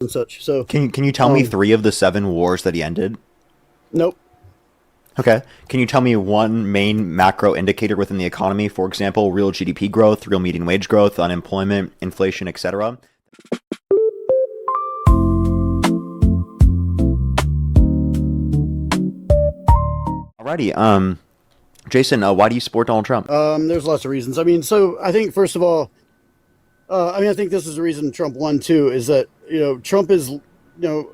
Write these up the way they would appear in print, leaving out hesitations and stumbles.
and such. So Can you tell me 3 of the 7 wars that he ended? nope. Okay. Can you tell me one main macro indicator within the economy? For example, real GDP growth, real median wage growth, unemployment, inflation, etc. Alrighty. Jason, why do you support Donald Trump? There's lots of reasons. I mean, so I think first of all, I think this is the reason Trump won too. Is that Trump is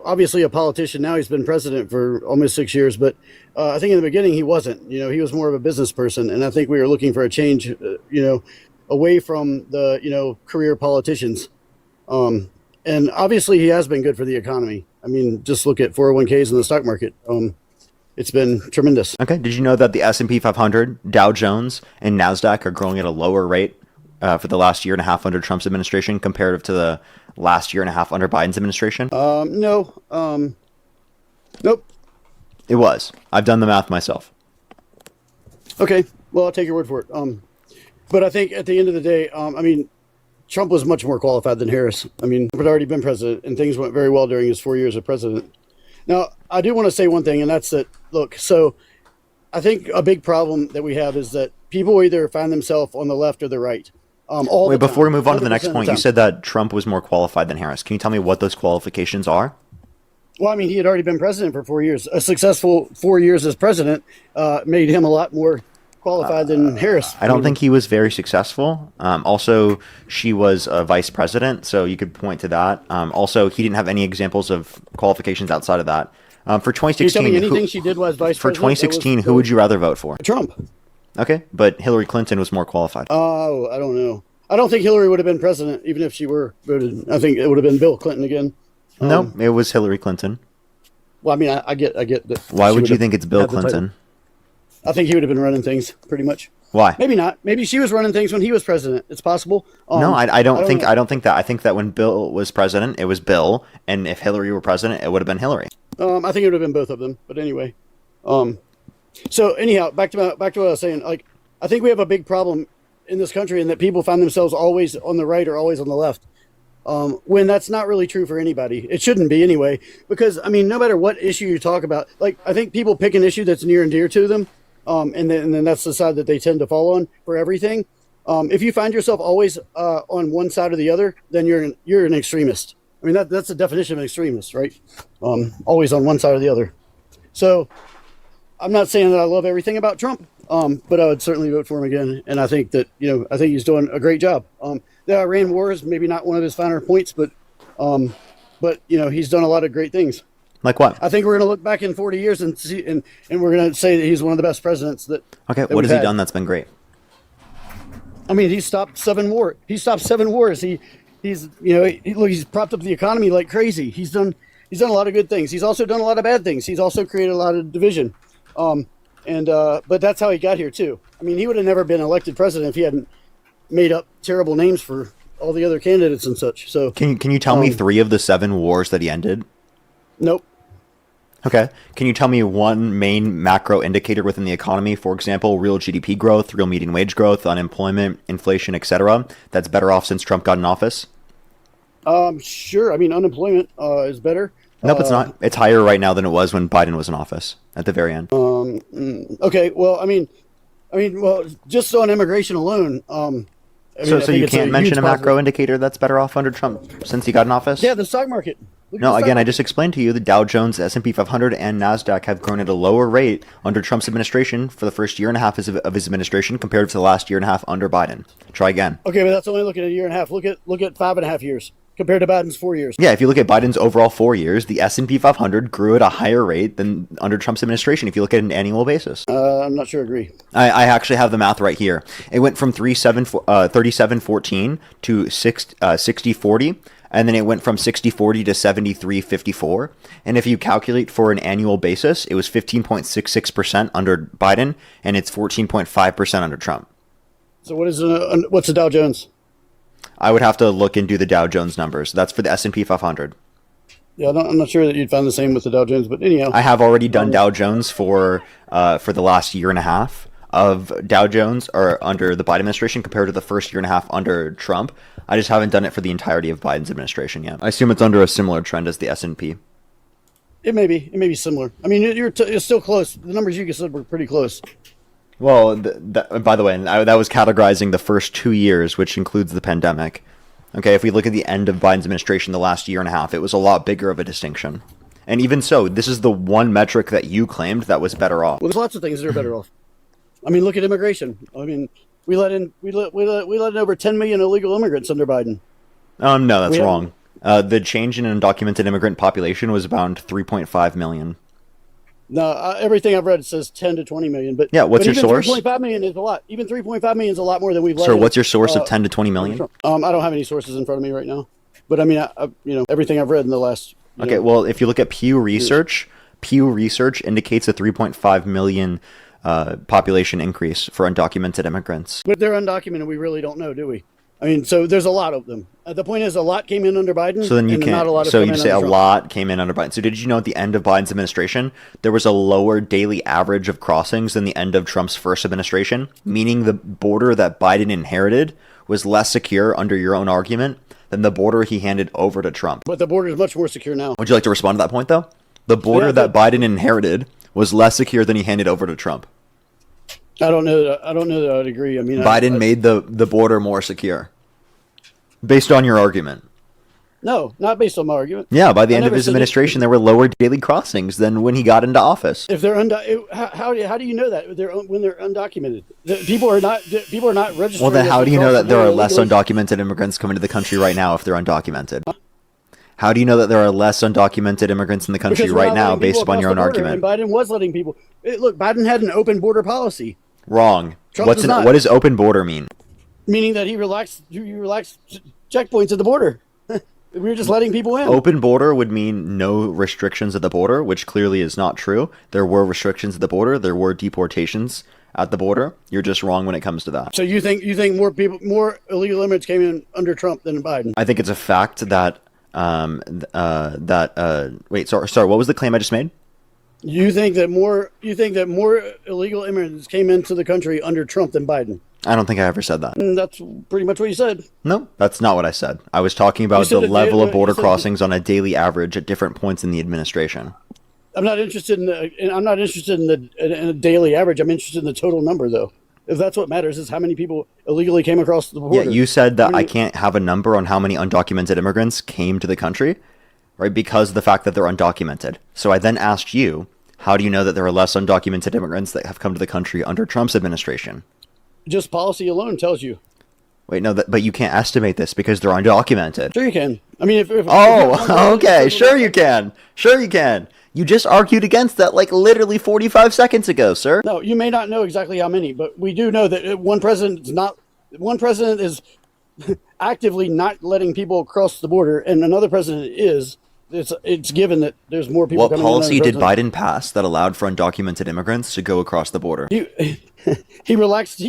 obviously a politician now. He's been president for almost 6 years, but I think in the beginning he wasn't. He was more of a business person, and I think we were looking for a change. Away from the career politicians. And obviously he has been good for the economy. I mean, just look at 401ks in the stock market. It's been tremendous. Okay. Did you know that the S&P 500, Dow Jones, and NASDAQ are growing at a lower rate for the last year and a half under Trump's administration comparative to the last year and a half under Biden's administration? No. Nope. It was. I've done the math myself. Okay. Well, I'll take your word for it. But I think at the end of the day, Trump was much more qualified than Harris. I mean, Trump had already been president, and things went very well during his 4 years as president. Now, I do want to say one thing, and that's that, look, so I think a big problem that we have is that people either find themselves on the left or the right. Wait, before we move on to the 100% next of point, the you time. said that Trump was more qualified than Harris. Can you tell me what those qualifications are? Well, I mean, he had already been president for 4 years. A successful 4 years as president made him a lot more qualified than Harris. I don't think he was very successful. Also, she was a vice president, so you could point to that. Also, he didn't have any examples of qualifications outside of that. For Can you tell 2016, me anything she did was vice for president? 2016, who would you rather vote for? Trump. Okay, but Hillary Clinton was more qualified. Oh, I don't know. I don't think Hillary would have been president even if she were voted. I think it would have been Bill Clinton again. No, it was Hillary Clinton. Well, I mean, I get that. Why she would would you have think it's Bill had the title. Clinton? I think he would have been running things pretty much. Why? Maybe not. Maybe she was running things when he was president. It's possible. No, I don't think know. I don't think that. I think that when Bill was president, it was Bill, and if Hillary were president, it would have been Hillary. I think it would have been both of them. But anyway, so anyhow, back to what I was saying. Like, I think we have a big problem in this country in that people find themselves always on the right or always on the left. When that's not really true for anybody. It shouldn't be anyway, because I mean, no matter what issue you talk about, like I think people pick an issue that's near and dear to them, and then that's the side that they tend to fall on for everything. If you find yourself always on one side or the other, then you're an extremist. I mean, that's the definition of an extremist, right? Always on one side or the other. So I'm not saying that I love everything about Trump, but I would certainly vote for him again. And I think that I think he's doing a great job. The Iran war is maybe not one of his finer points, but he's done a lot of great things. Like what? I think we're going to look back in 40 years and see, and we're going to say that he's one of the best presidents that. Okay, that what we've has he had. done that's been great? I mean, he stopped 7 wars. He's propped up the economy like crazy. He's done a lot of good things. He's also done a lot of bad things. He's also created a lot of division. But that's how he got here too. I mean, he would have never been elected president if he hadn't made up terrible names for all the other candidates and such. So Can you tell me 3 of the 7 wars that he ended? nope. Okay. Can you tell me one main macro indicator within the economy? For example, real GDP growth, real median wage growth, unemployment, inflation, etc. That's better off since Trump got in office? Sure. I mean, unemployment is better. Nope, it's not. It's higher right now than it was when Biden was in office at the very end. Okay. Well, well, just on immigration alone. So you can't mention a macro indicator that's better off under Trump since he got in office? Yeah, the stock market. Look at No, the stock again, I market. just explained to you the Dow Jones, S&P 500, and NASDAQ have grown at a lower rate under Trump's administration for the first year and a half of his administration compared to the last year and a half under Biden. Try again. Okay, but that's only looking at a year and a half. Look at 5.5 years compared to Biden's 4 years. Yeah, if you look at Biden's overall 4 years, the S&P 500 grew at a higher rate than under Trump's administration if you look at an annual basis. I'm not sure I agree. I actually have the math right here. It went from 37.14 to 60.40, and then it went from 60.40 to 73.54. And if you calculate for an annual basis, it was 15.66% under Biden, and it's 14.5% under Trump. So what's the Dow Jones? I would have to look and do the Dow Jones numbers. That's for the S&P 500. Yeah, I'm not sure that you'd find the same with the Dow Jones, but anyhow. I have already done Dow Jones for the last year and a half. of Dow Jones or under the Biden administration compared to the first year and a half under Trump. I just haven't done it for the entirety of Biden's administration yet. I assume it's under a similar trend as the S&P. It may be similar. I mean, you're still close. The numbers you said were pretty close. Well, by the way, that was categorizing the first 2 years, which includes the pandemic. Okay, if we look at the end of Biden's administration, the last year and a half, it was a lot bigger of a distinction. And even so, this is the one metric that you claimed that was better off. Well, there's lots of things that are better off. I mean, look at immigration. I mean, we let in over 10 million illegal immigrants under Biden. No, that's wrong. The change in undocumented immigrant population was about 3.5 million. No, everything I've read says 10 to 20 million. But yeah, what's your source? 3.5 million is a lot. Even 3.5 million is a lot more than we've let. Sir, what's your source of 10 to 20 million? I don't have any sources in front of me right now. But I mean, everything I've read in the last. Okay, well, if you look at Pew Research indicates a 3.5 million population increase for undocumented immigrants. But they're undocumented. We really don't know, do we? I mean, so there's a lot of them. The point is, a lot came in under Biden. So then you can't. Not a lot so you say a Trump. lot came in under Biden. So did you know at the end of Biden's administration, there was a lower daily average of crossings than the end of Trump's first administration, meaning the border that Biden inherited was less secure under your own argument than the border he handed over to Trump. But the border is much more secure now. Would you like to respond to that point, though? The border that Biden inherited was less secure than he handed over to Trump. I don't know that I'd agree. I mean, Biden made the border more secure. Based on your argument. No, not based on my argument. Yeah, by the end of his administration, there were lower daily crossings than when he got into office. If they're how do you know that when they're undocumented? People are not registered. Well, then how do you know that there are less undocumented immigrants coming to the country right now if they're undocumented? How do you know that there are less undocumented immigrants in the country right now based upon your own argument? And Biden was letting people. Look, Biden had an open border policy. Wrong. What does open border mean? Meaning that he relaxed checkpoints at the border. We were just letting people in. Open border would mean no restrictions at the border, which clearly is not true. There were restrictions at the border. There were deportations at the border. You're just wrong when it comes to that. So you think more illegal immigrants came in under Trump than Biden? I think it's a fact that wait, sorry, what was the claim I just made? You think that more illegal immigrants came into the country under Trump than Biden? I don't think I ever said that. That's pretty much what you said. No, that's not what I said. I was talking about the level of border crossings on a daily average at different points in the administration. I'm not interested in a daily average. I'm interested in the total number, though. If that's what matters, is how many people illegally came across the border. Yeah, you said that I can't have a number on how many undocumented immigrants came to the country, right? Because of the fact that they're undocumented. So I then asked you, how do you know that there are less undocumented immigrants that have come to the country under Trump's administration? Just policy alone tells you. Wait, no, but you can't estimate this because they're undocumented. Sure you can. I mean, if okay, sure you can. Sure you can. You just argued against that like literally 45 seconds ago, sir. No, you may not know exactly how many, but we do know that one president is actively not letting people cross the border, and another president is. It's given that there's more people. What policy did Biden pass that allowed for undocumented immigrants to go across the border? He relaxed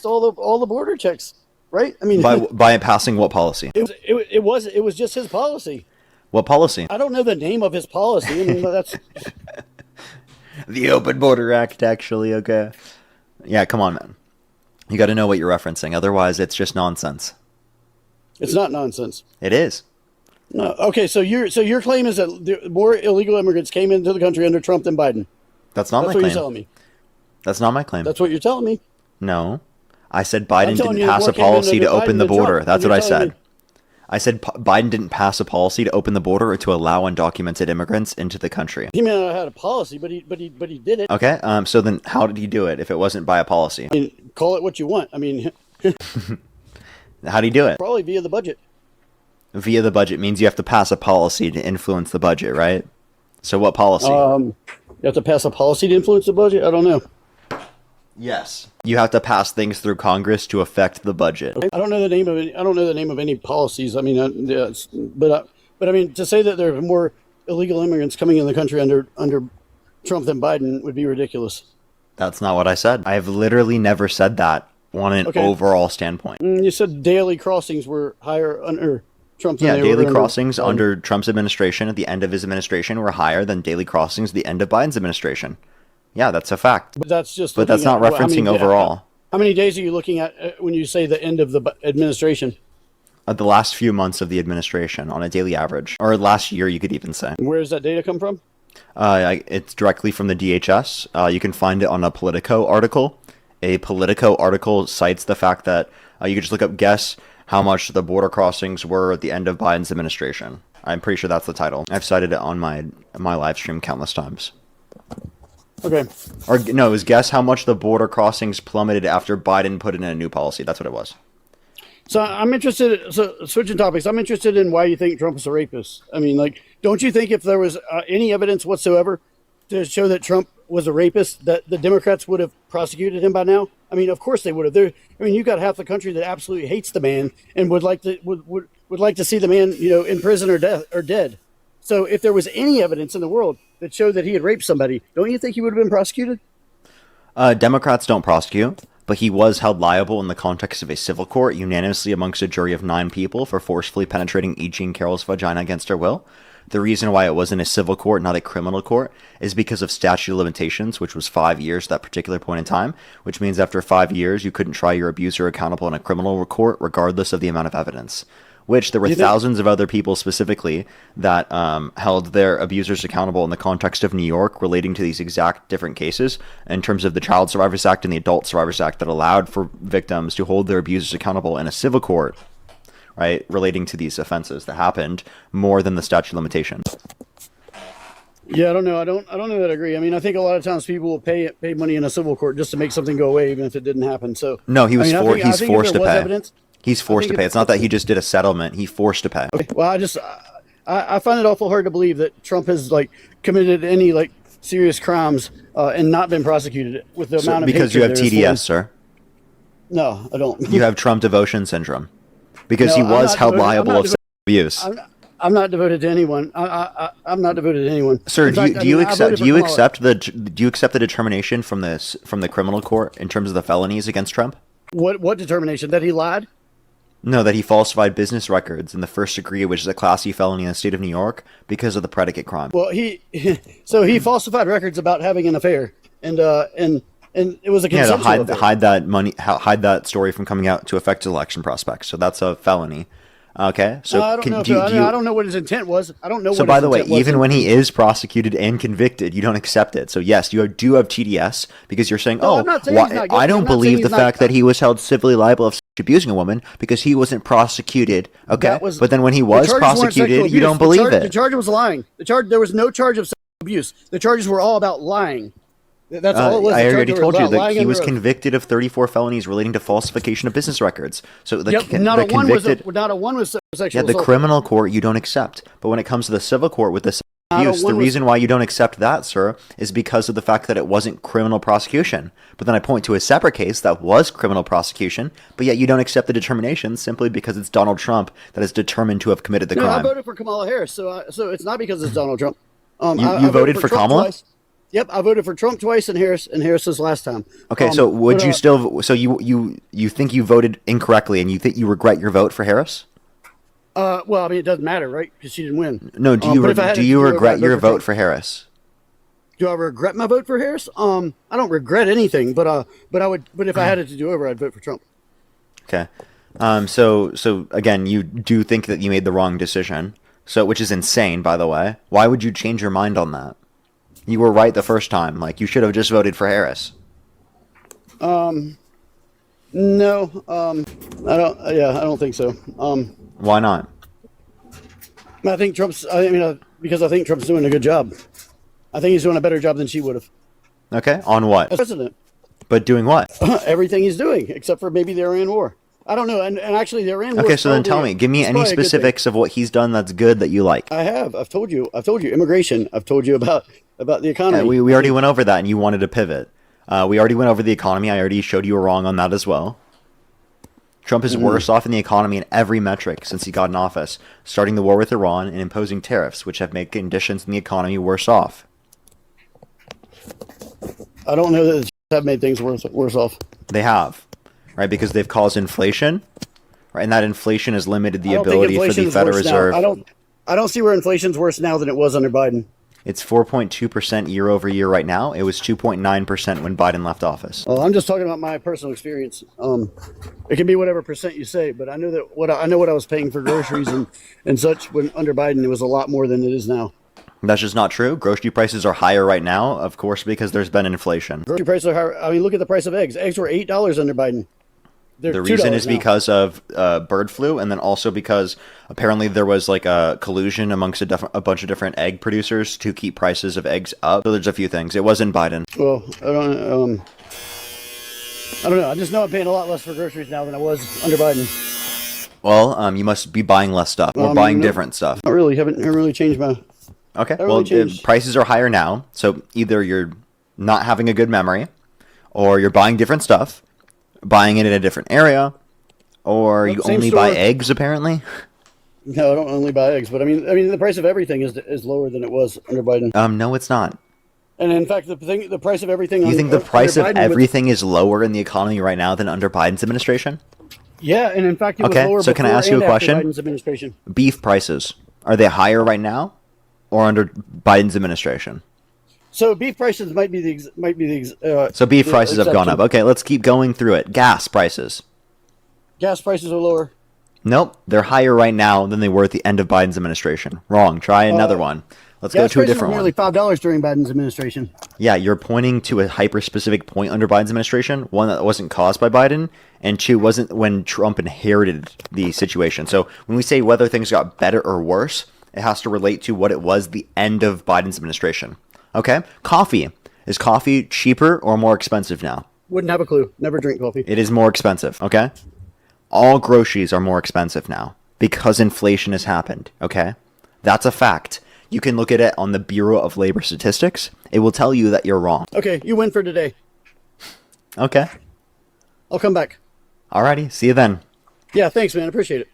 all the border checks, right? I mean, by passing what policy? It was just his policy. What policy? I don't know the name of his policy. I mean, that's the Open Border Act, actually. Okay. Yeah, come on, man. You got to know what you're referencing. Otherwise, it's just nonsense. It's not nonsense. It is. No. Okay, so your claim is that more illegal immigrants came into the country under Trump than Biden. That's not my claim. That's what you're telling me. That's not my claim. That's what you're telling me. No. I said Biden didn't pass a policy to open the border. That's what I said. I said Biden didn't pass a policy to open the border or to allow undocumented immigrants into the country. He may not have had a policy, but he did it. Okay. So then how did he do it if it wasn't by a policy? I mean, call it what you want. I mean, how do you do it? Probably via the budget. Via the budget means you have to pass a policy to influence the budget, right? So what policy? You have to pass a policy to influence the budget? I don't know. Yes. You have to pass things through Congress to affect the budget. I don't know the name of any. I don't know the name of any policies. I mean, but I mean, to say that there are more illegal immigrants coming in the country under Trump than Biden would be ridiculous. That's not what I said. I have literally never said that on an overall standpoint. You said daily crossings were higher under Trump than daily crossings under Trump's administration at the end of his administration were higher than daily crossings at the end of Biden's administration. Yeah, that's a fact. But that's just. But that's not referencing overall. How many days are you looking at when you say the end of the administration? The last few months of the administration on a daily average, or last year, you could even say. Where does that data come from? It's directly from the DHS. You can find it on a Politico article. A Politico article cites the fact that you could just look up, guess how much the border crossings were at the end of Biden's administration. I'm pretty sure that's the title. I've cited it on my live stream countless times. Okay. Or no, it was guess how much the border crossings plummeted after Biden put in a new policy. That's what it was. So I'm interested. So switching topics, I'm interested in why you think Trump is a rapist. I mean, like, don't you think if there was any evidence whatsoever to show that Trump was a rapist, that the Democrats would have prosecuted him by now? I mean, of course they would have. I mean, you've got half the country that absolutely hates the man and would like to see the man, in prison or dead. So if there was any evidence in the world that showed that he had raped somebody, don't you think he would have been prosecuted? Democrats don't prosecute, but he was held liable in the context of a civil court unanimously amongst a jury of 9 people for forcefully penetrating E. Jean Carroll's vagina against her will. The reason why it was in a civil court, not a criminal court, is because of statute of limitations, which was 5 years at that particular point in time, which means after 5 years, you couldn't try your abuser accountable in a criminal court, regardless of the amount of evidence. Which there were thousands of other people specifically that held their abusers accountable in the context of New York relating to these exact different cases in terms of the Child Survivors Act and the Adult Survivors Act that allowed for victims to hold their abusers accountable in a civil court, right, relating to these offenses that happened more than the statute of limitations. Yeah, I don't know. I don't know that I agree. I mean, I think a lot of times people will pay money in a civil court just to make something go away, even if it didn't happen. So no, he's forced to pay. Evidence, he's forced to pay. It's not that he just did a settlement. He forced to pay. Okay. Well, I find it awful hard to believe that Trump has committed any serious crimes and not been prosecuted with the amount of because you have TDS, sir. No, I don't. You have Trump devotion syndrome because he was held liable of sexual abuse. I'm not devoted to anyone. I'm not devoted to anyone. Sir, do you accept the determination from the criminal court in terms of the felonies against Trump? What determination? That he lied? No, that he falsified business records in the first degree, which is a Class C felony in the state of New York, because of the predicate crime. Well, he falsified records about having an affair, and it was a consensual affair. hide that story from coming out to affect election prospects. So that's a felony. Okay, so I don't know what his intent was. I don't know. So by the way, even when he is prosecuted and convicted, you don't accept it. So yes, you do have TDS because you're saying, I don't believe the fact that he was held civilly liable of abusing a woman because he wasn't prosecuted. Okay, but then when he was prosecuted, you don't believe it. The charge was lying. There was no charge of sexual abuse. The charges were all about lying. That's all it was. I already told you that he was convicted of 34 felonies relating to falsification of business records. So not a one was sexual assault. The criminal court you don't accept, but when it comes to the civil court with the abuse, the reason why you don't accept that, sir, is because of the fact that it wasn't criminal prosecution. But then I point to a separate case that was criminal prosecution, but yet you don't accept the determination simply because it's Donald Trump that is determined to have committed the crime. I voted for Kamala Harris, so it's not because it's Donald Trump. You voted for Kamala? Twice. Yep, I voted for Trump twice and Harris this last time. Okay, so would you still? So you think you voted incorrectly, and you think you regret your vote for Harris? Well, I mean, it doesn't matter, right? Because she didn't win. No, do you regret your vote for Harris? Do I regret my vote for Harris? I don't regret anything, but I would. But if I had it to do over, I'd vote for Trump. Okay, so again, you do think that you made the wrong decision. So, which is insane, by the way. Why would you change your mind on that? You were right the first time. You should have just voted for Harris. No. I don't. Yeah, I don't think so. Why not? I think because I think Trump's doing a good job. I think he's doing a better job than she would have. Okay, on what? As president. But doing what? Everything he's doing, except for maybe the Iran war. I don't know. And actually, the Iran war. Okay, so then tell me. Give me any specifics of what he's done that's good that you like. I have. I've told you. Immigration. I've told you about the economy. Yeah, we already went over that, and you wanted to pivot. We already went over the economy. I already showed you were wrong on that as well. Trump is worse off in the economy in every metric since he got in office, starting the war with Iran and imposing tariffs, which have made conditions in the economy worse off. I don't know that they have made things worse off. They have, right? Because they've caused inflation, right? And that inflation has limited the ability for the Federal Reserve. I don't see where inflation's worse now than it was under Biden. It's 4.2% year over year right now. It was 2.9% when Biden left office. Well, I'm just talking about my personal experience. It can be whatever percent you say, but I know that I know what I was paying for groceries and such when under Biden, it was a lot more than it is now. That's just not true. Grocery prices are higher right now, of course, because there's been inflation. Grocery prices are higher. I mean, look at the price of eggs. Eggs were $8 under Biden. They're The reason is $2 now. because of bird flu, and then also because apparently there was like a collusion amongst a bunch of different egg producers to keep prices of eggs up. So there's a few things. It wasn't Biden. Well, I don't know. I just know I'm paying a lot less for groceries now than I was under Biden. Well, you must be buying less stuff or buying different stuff. Not really. Haven't really changed my. Okay. Haven't Well, really changed. prices are higher now, so either you're not having a good memory, or you're buying different stuff, buying it in a different area, or Well, you same only buy store. eggs apparently. No, I don't only buy eggs, but I mean, the price of everything is lower than it was under Biden. No, it's not. And in fact, the price of everything. You think the price of Biden everything is lower in the economy right now than under Biden's administration? Yeah, and in fact, it Okay, was lower so can I before ask you and a after question? Biden's administration. Beef prices, are they higher right now or under Biden's administration? So beef prices might be So beef the prices have gone exception. up. Okay, let's keep going through it. Gas prices. Gas prices are lower. Nope, they're higher right now than they were at the end of Biden's administration. Wrong. Try another one. Let's go Gas to a prices were different nearly one. $5 during Biden's administration. Yeah, you're pointing to a hyper-specific point under Biden's administration, one that wasn't caused by Biden, and two, wasn't when Trump inherited the situation. So when we say whether things got better or worse, it has to relate to what it was the end of Biden's administration. Okay? Coffee. Is coffee cheaper or more expensive now? Wouldn't have a clue. Never drink coffee. It is more expensive, okay? All groceries are more expensive now because inflation has happened, okay? That's a fact. You can look at it on the Bureau of Labor Statistics. It will tell you that you're wrong. Okay, you win for today. Okay. I'll come back. Alrighty. See you then. Yeah, thanks, man. Appreciate it.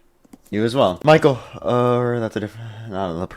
You as well. Michael. That's a different... Not a person.